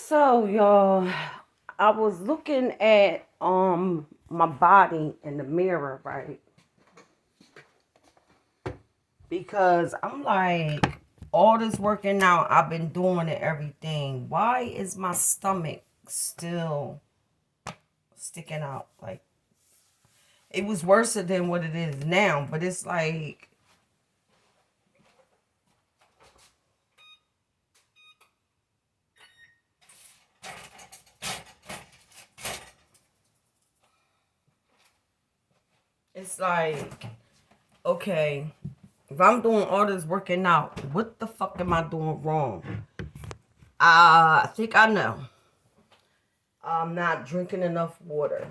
So y'all, I was looking at my body in the mirror, right? Because I'm like, all this working out, I've been doing and everything. Why is my stomach still sticking out? Like, it was worse than what it is now, but it's like, it's like, okay, if I'm doing all this working out, what the fuck am I doing wrong? I think I know. I'm not drinking enough water.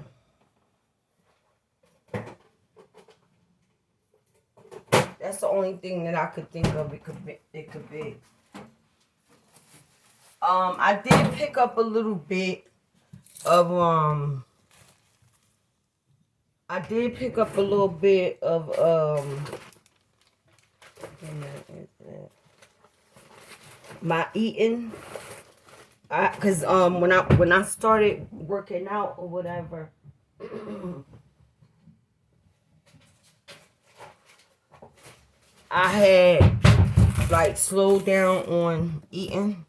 That's the only thing that I could think of. It could be. I did pick up a little bit of I did pick up a little bit of my eating. Cause when I started working out or whatever, I had like slowed down on eating.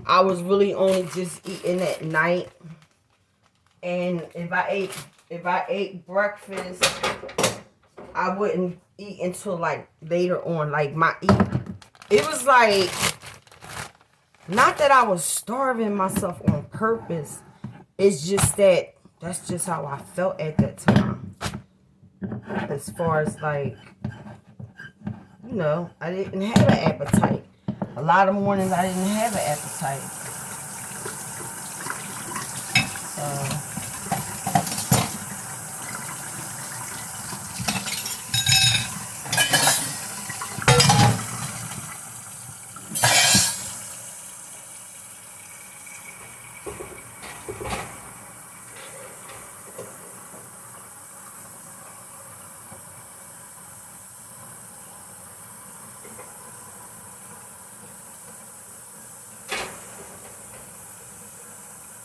I was really only just eating at night, and if I ate breakfast, I wouldn't eat until like later on. Like it was like, not that I was starving myself on purpose. It's just that that's just how I felt at that time. As far as like, I didn't have an appetite. A lot of mornings I didn't have an appetite.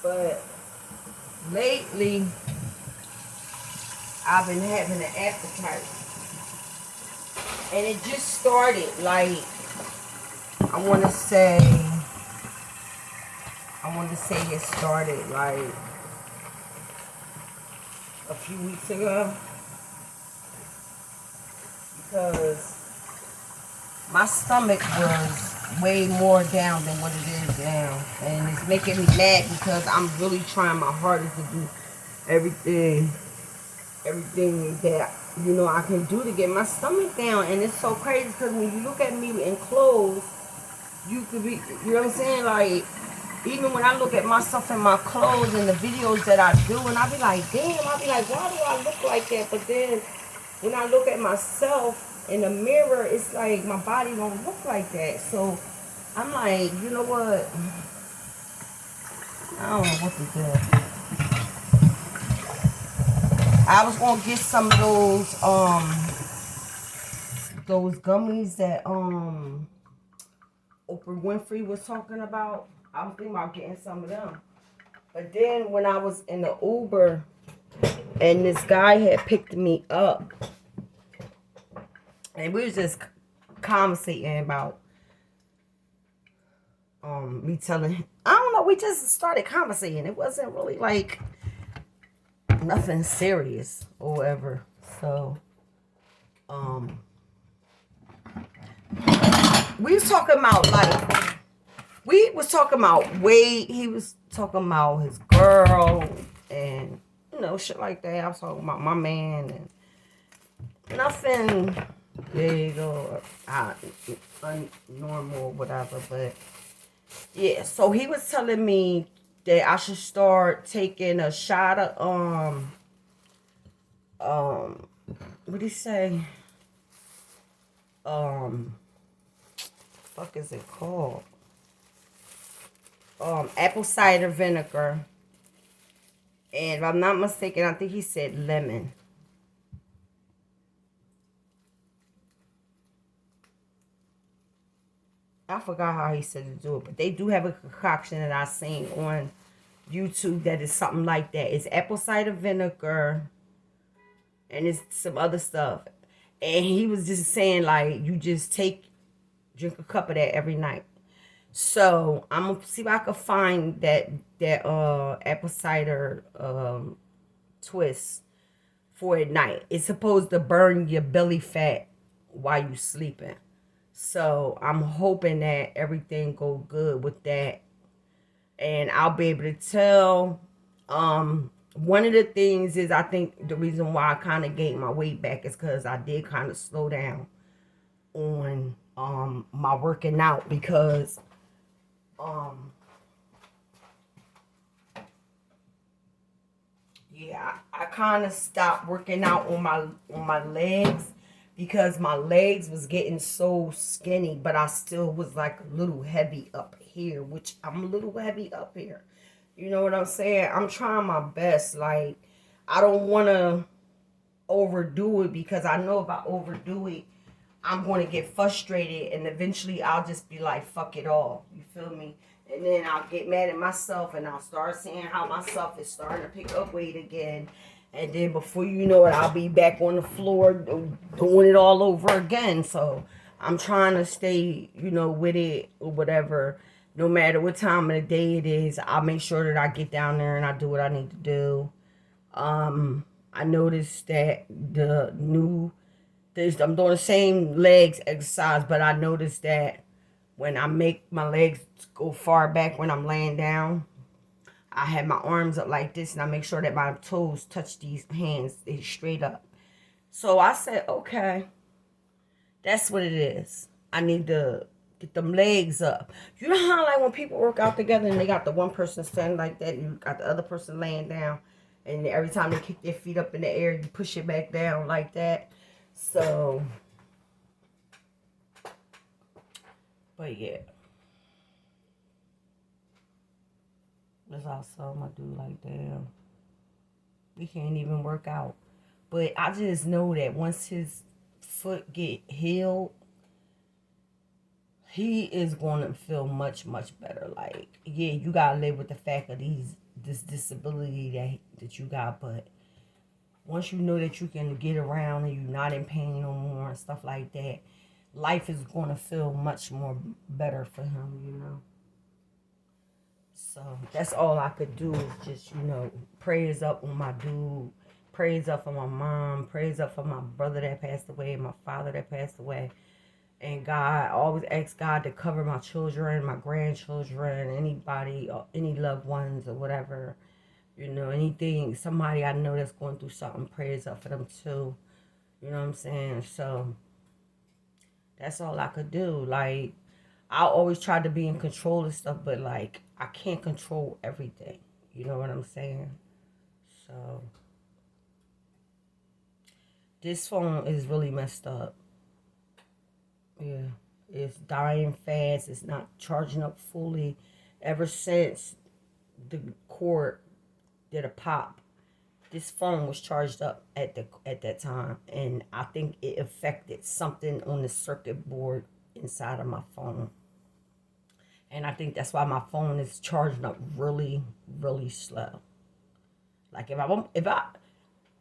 But lately, I've been having an appetite. And it just started like, I want to say it started like a few weeks ago. Because my stomach was way more down than what it is now. And it's making me mad because I'm really trying my hardest to do everything that, I can do to get my stomach down. And it's so crazy because when you look at me in clothes, you could be, you know what I'm saying? Like, even when I look at myself in my clothes and the videos that I do, and I be like, damn, I be like, why do I look like that? But then when I look at myself in the mirror, it's like my body don't look like that. So I'm like, you know what? I don't know what to do. I was gonna get some of those gummies that Oprah Winfrey was talking about. I was thinking about getting some of them. But then when I was in the Uber and this guy had picked me up, and we was just conversating about me telling him, I don't know, we just started conversating. It wasn't really like nothing serious or whatever. So we was talking about like, we was talking about weight. He was talking about his girl and shit like that. I was talking about my man and nothing big or normal or whatever. But yeah, so he was telling me that I should start taking a shot of what did he say? Fuck is it called? Apple cider vinegar. And if I'm not mistaken, I think he said lemon. I forgot how he said to do it, but they do have a concoction that I seen on YouTube that is something like that. It's apple cider vinegar and it's some other stuff. And he was just saying like you just drink a cup of that every night. So I'm gonna see if I can find that apple cider twist for at night. It's supposed to burn your belly fat while you sleeping. So I'm hoping that everything go good with that. And I'll be able to tell. One of the things is I think the reason why I kind of gained my weight back is because I did kind of slow down on my working out because yeah, I kind of stopped working out on my legs because my legs was getting so skinny, but I still was like a little heavy up here, which I'm a little heavy up here. You know what I'm saying? I'm trying my best. Like, I don't want to overdo it because I know if I overdo it, I'm going to get frustrated and eventually I'll just be like, fuck it all. You feel me? And then I'll get mad at myself and I'll start seeing how myself is starting to pick up weight again. And then before you know it, I'll be back on the floor doing it all over again. So I'm trying to stay, with it or whatever. No matter what time of the day it is, I'll make sure that I get down there and I do what I need to do. I noticed that I'm doing the same legs exercise, but I noticed that when I make my legs go far back when I'm laying down, I have my arms up like this and I make sure that my toes touch these hands straight up. So I said, okay, that's what it is. I need to get them legs up. You know how like when people work out together and they got the one person standing like that and you got the other person laying down and every time they kick their feet up in the air, you push it back down like that. So, but yeah. That's also my dude like, damn, we can't even work out. But I just know that once his foot get healed, he is going to feel much, much better. Like, yeah, you got to live with the fact of this disability that you got. But once you know that you can get around and you're not in pain no more and stuff like that, life is going to feel much more better for him. So that's all I could do is just, prayers up on my dude, prayers up for my mom, prayers up for my brother that passed away, my father that passed away. And God, I always ask God to cover my children, my grandchildren, anybody, or any loved ones or whatever. Anything, somebody I know that's going through something, prayers up for them too. You know what I'm saying? So that's all I could do. Like, I always try to be in control of stuff, but like, I can't control everything. You know what I'm saying? So this phone is really messed up. Yeah, it's dying fast. It's not charging up fully. Ever since the cord did a pop, this phone was charged up at that time, and I think it affected something on the circuit board inside of my phone. And I think that's why my phone is charging up really, really slow. Like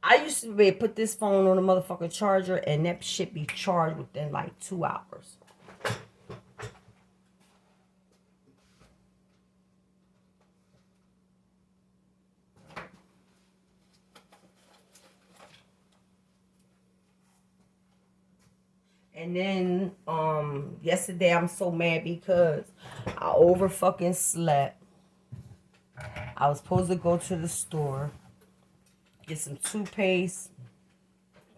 I used to be able to put this phone on a motherfucking charger and that shit be charged within like 2 hours. And then yesterday I'm so mad because I over fucking slept. I was supposed to go to the store, get some toothpaste,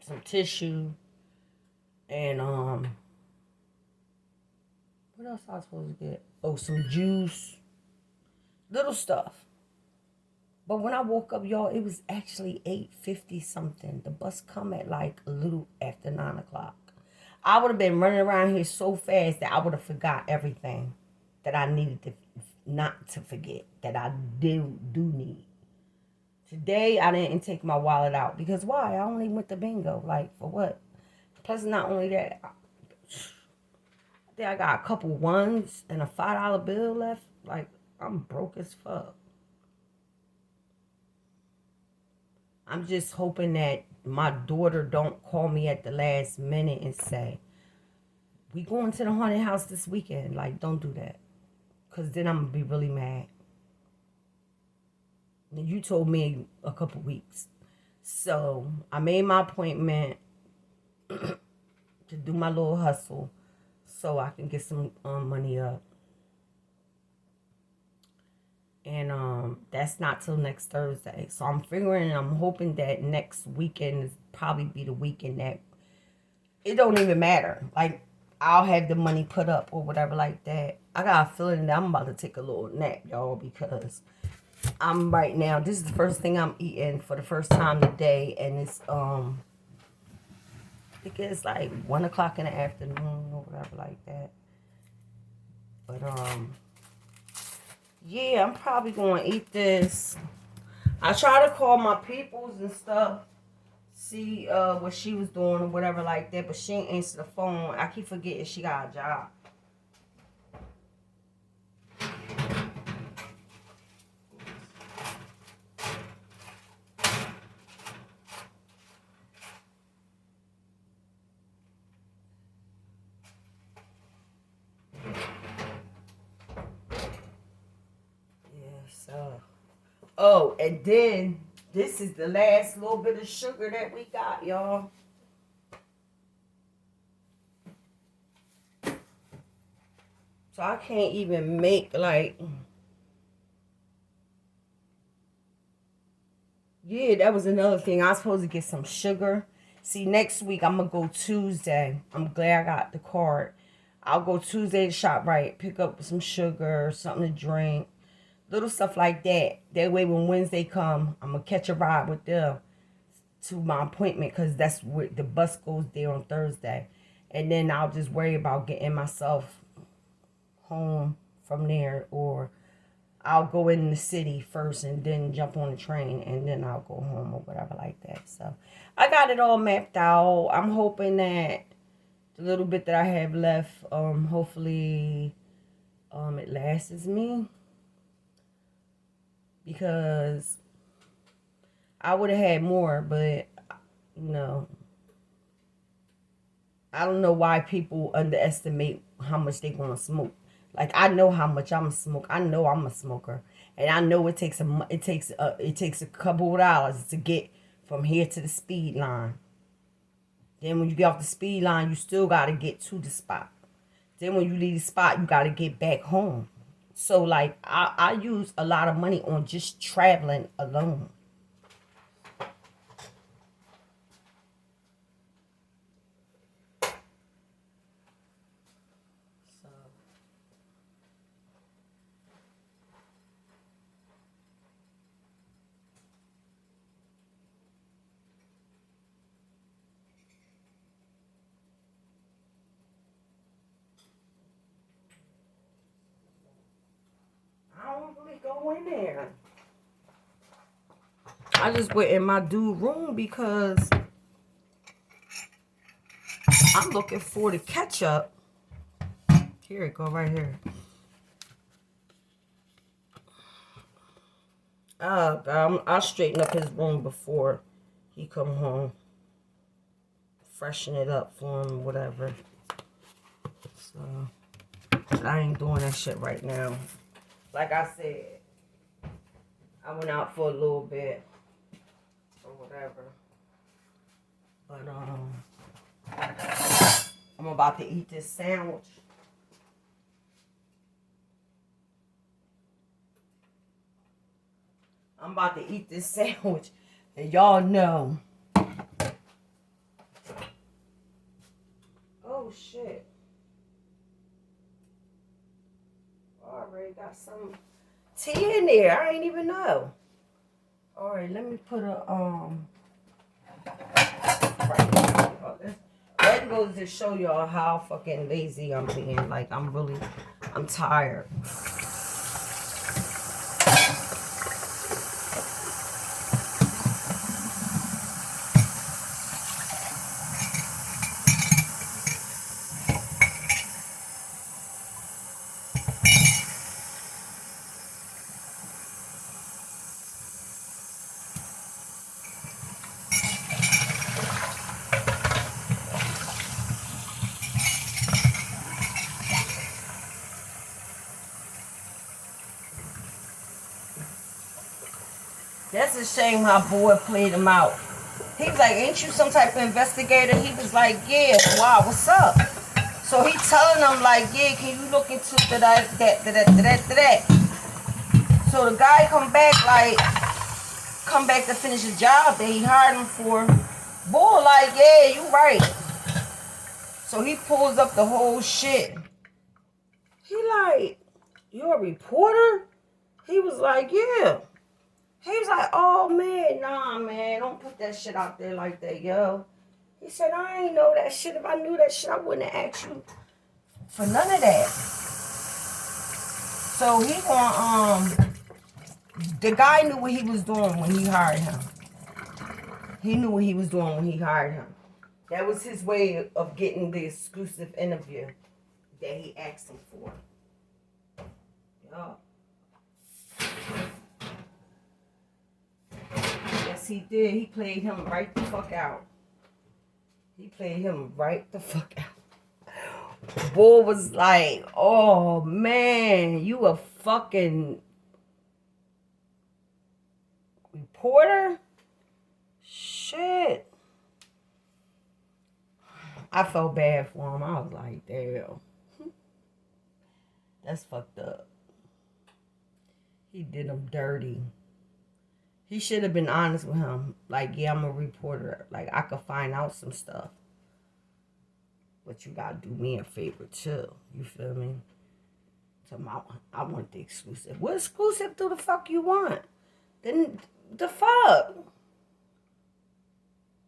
some tissue, and what else I was supposed to get? Oh, some juice, little stuff. But when I woke up, y'all, it was actually 8:50 something. The bus come at like a little after 9 o'clock. I would have been running around here so fast that I would have forgot everything that I needed to not to forget that I do need. Today I didn't take my wallet out because why? I only went to bingo. Like, for what? Plus, not only that, I think I got a couple ones and a $5 bill left. Like, I'm broke as fuck. I'm just hoping that my daughter don't call me at the last minute and say, we going to the haunted house this weekend. Like, don't do that. Because then I'm going to be really mad. And you told me a couple weeks. So, I made my appointment to do my little hustle so I can get some money up. And that's not till next Thursday. So I'm hoping that next weekend is probably be the weekend that it don't even matter. Like, I'll have the money put up or whatever like that. I got a feeling that I'm about to take a little nap, y'all, because I'm right now, this is the first thing I'm eating for the first time today, and it's I think it's like 1 o'clock in the afternoon or whatever like that. But yeah, I'm probably going to eat this. I try to call my peoples and stuff, see what she was doing or whatever like that, but she ain't answer the phone. I keep forgetting she got a job. So, oh, and then this is the last little bit of sugar that we got, y'all. So I can't even make like, yeah, that was another thing. I was supposed to get some sugar. See, next week I'm gonna go Tuesday. I'm glad I got the card. I'll go Tuesday to ShopRite, pick up some sugar, something to drink. Little stuff like that. That way when Wednesday come, I'm going to catch a ride with them to my appointment because that's where the bus goes there on Thursday. And then I'll just worry about getting myself home from there, or I'll go in the city first and then jump on the train and then I'll go home or whatever like that. So I got it all mapped out. I'm hoping that the little bit that I have left, hopefully it lasts me. Because I would have had more, but no. I don't know why people underestimate how much they want to smoke. Like, I know how much I'm a smoker. I know I'm a smoker, and I know it takes a couple of dollars to get from here to the speed line. Then when you get off the speed line, you still got to get to the spot. Then when you leave the spot, you got to get back home. So, like, I use a lot of money on just traveling alone. So, I don't really go in there. I just went in my dude room because I'm looking for the ketchup. Here it go, right here. I'll straighten up his room before he come home. Freshen it up for him, whatever. So, I ain't doing that shit right now. Like I said, I went out for a little bit or whatever. But I'm about to eat this sandwich. I'm about to eat this sandwich, and y'all know. Oh shit! Already got some tea in there. I ain't even know. All right, let me put a That goes to show y'all how fucking lazy I'm being. Like, I'm tired. That's a shame how boy played him out. He was like, ain't you some type of investigator? He was like, yeah, wow, what's up? So he telling them like, yeah, can you look into that. So the guy come back to finish the job that he hired him for. Boy, like, yeah, you right. So he pulls up the whole shit. He like, you a reporter? He was like, yeah. He was like, oh man, nah man, don't put that shit out there like that, yo. He said, I ain't know that shit. If I knew that shit, I wouldn't have asked you for none of that. So he the guy knew what he was doing when he hired him. He knew what he was doing when he hired him. That was his way of getting the exclusive interview that he asked him for. Yup. Yes, he did. He played him right the fuck out. He played him right the fuck out. Boy was like, oh man, you a fucking reporter? Shit. I felt bad for him. I was like, damn. That's fucked up. He did him dirty. He should have been honest with him. Like, yeah, I'm a reporter. Like, I could find out some stuff. But you gotta do me a favor, too. You feel me? So I want the exclusive. What exclusive do the fuck you want? Then the fuck?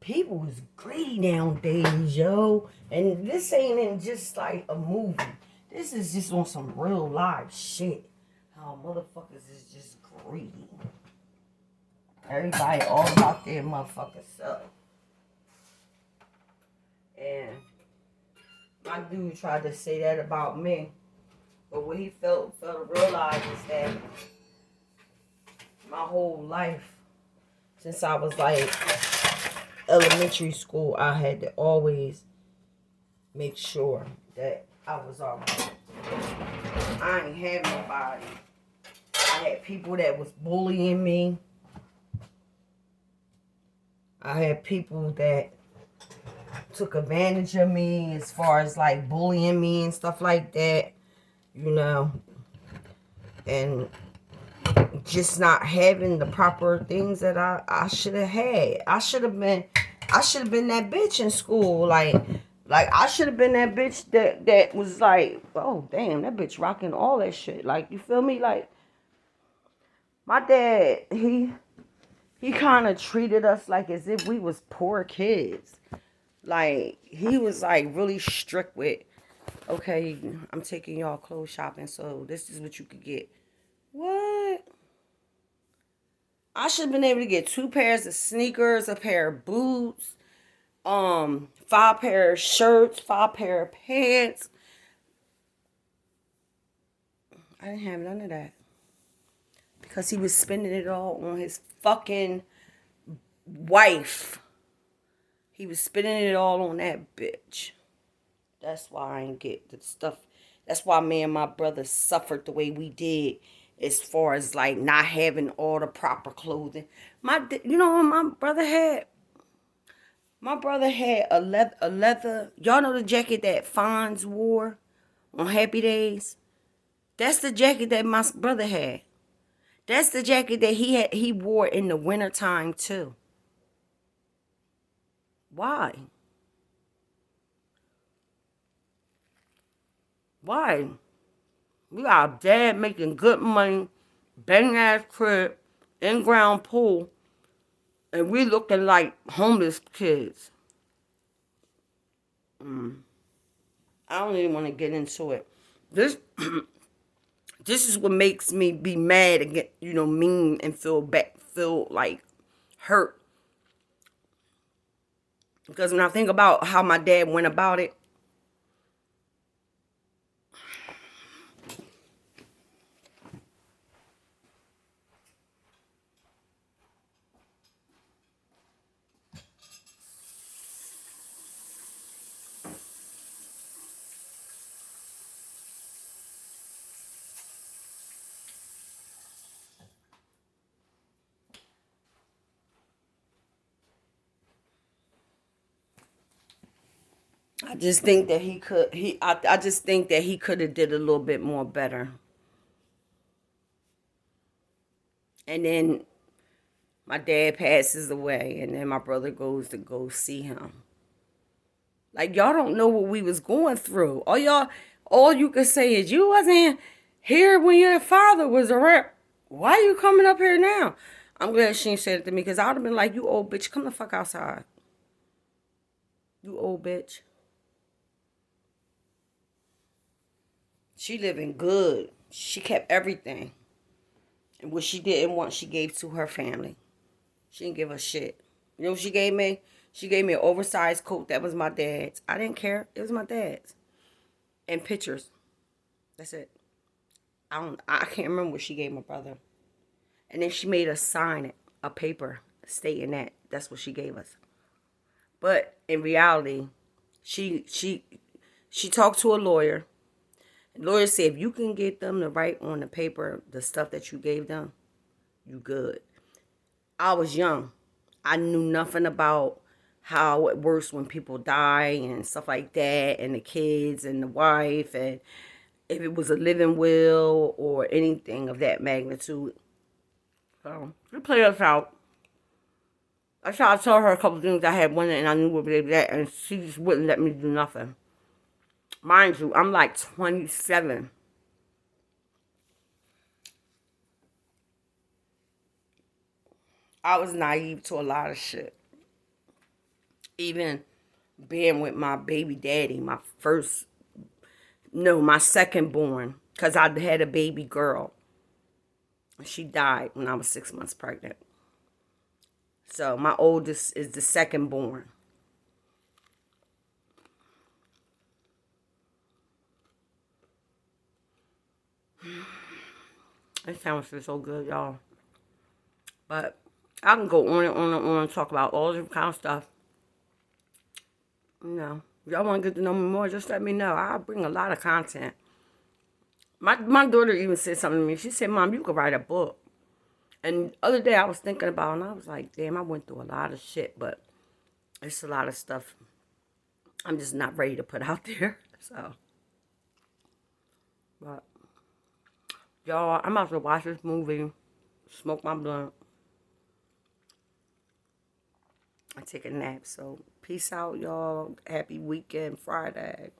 People is greedy nowadays, yo. And this ain't in just like a movie. This is just on some real live shit. How motherfuckers is just greedy. Everybody all about their motherfucking self. And my dude tried to say that about me. But what he felt to realize is that my whole life, since I was like elementary school, I had to always make sure that I was alright. I ain't have nobody. I had people that was bullying me. I had people that took advantage of me as far as like bullying me and stuff like that, you know, and just not having the proper things that I should have had. I should have been that bitch in school. Like I should have been that bitch that was like, oh damn, that bitch rocking all that shit. Like, you feel me? Like, my dad, he kind of treated us like as if we was poor kids. Like, he was like really strict with, okay, I'm taking y'all clothes shopping, so this is what you could get. What? I should have been able to get 2 pairs of sneakers, a pair of boots, 5 pair of shirts, 5 pair of pants. I didn't have none of that. Because he was spending it all on his fucking wife. He was spending it all on that bitch. That's why I ain't get the stuff. That's why me and my brother suffered the way we did, as far as like not having all the proper clothing. You know what my brother had? My brother had a leather. Y'all know the jacket that Fonz wore on Happy Days? That's the jacket that my brother had. That's the jacket that he wore in the wintertime too. Why? Why? We got a dad making good money, bang ass crib, in-ground pool, and we looking like homeless kids. I don't even want to get into it. This this is what makes me be mad and get, mean and feel like hurt. Because when I think about how my dad went about it, I just think that he could. I just think that he could have did a little bit more better. And then my dad passes away, and then my brother goes to go see him. Like, y'all don't know what we was going through. All you can say is you wasn't here when your father was around. Why are you coming up here now? I'm glad she said it to me, because I would have been like, you old bitch, come the fuck outside. You old bitch. She living good. She kept everything. And what she didn't want, she gave to her family. She didn't give a shit. You know what she gave me? She gave me an oversized coat that was my dad's. I didn't care. It was my dad's. And pictures. That's it. I can't remember what she gave my brother. And then she made us sign it, a paper stating that. That's what she gave us. But in reality, she talked to a lawyer. The lawyer said, if you can get them to write on the paper the stuff that you gave them, you good. I was young. I knew nothing about how it works when people die and stuff like that, and the kids and the wife, and if it was a living will or anything of that magnitude. So, we play us out. I tried to tell her a couple things I had one and I knew what they were that, and she just wouldn't let me do nothing. Mind you, I'm like 27. I was naive to a lot of shit. Even being with my baby daddy, my second born, because I had a baby girl. She died when I was 6 months pregnant. So my oldest is the second born. This sandwich is so good, y'all. But I can go on and on and on and talk about all different kind of stuff. You know, if y'all want to get to know me more, just let me know. I'll bring a lot of content. My daughter even said something to me. She said, Mom, you could write a book. And the other day I was thinking about it, and I was like, damn, I went through a lot of shit, but it's a lot of stuff I'm just not ready to put out there. So, but y'all, I'm about to watch this movie, smoke my blunt, and take a nap. So, peace out, y'all. Happy weekend, Friday.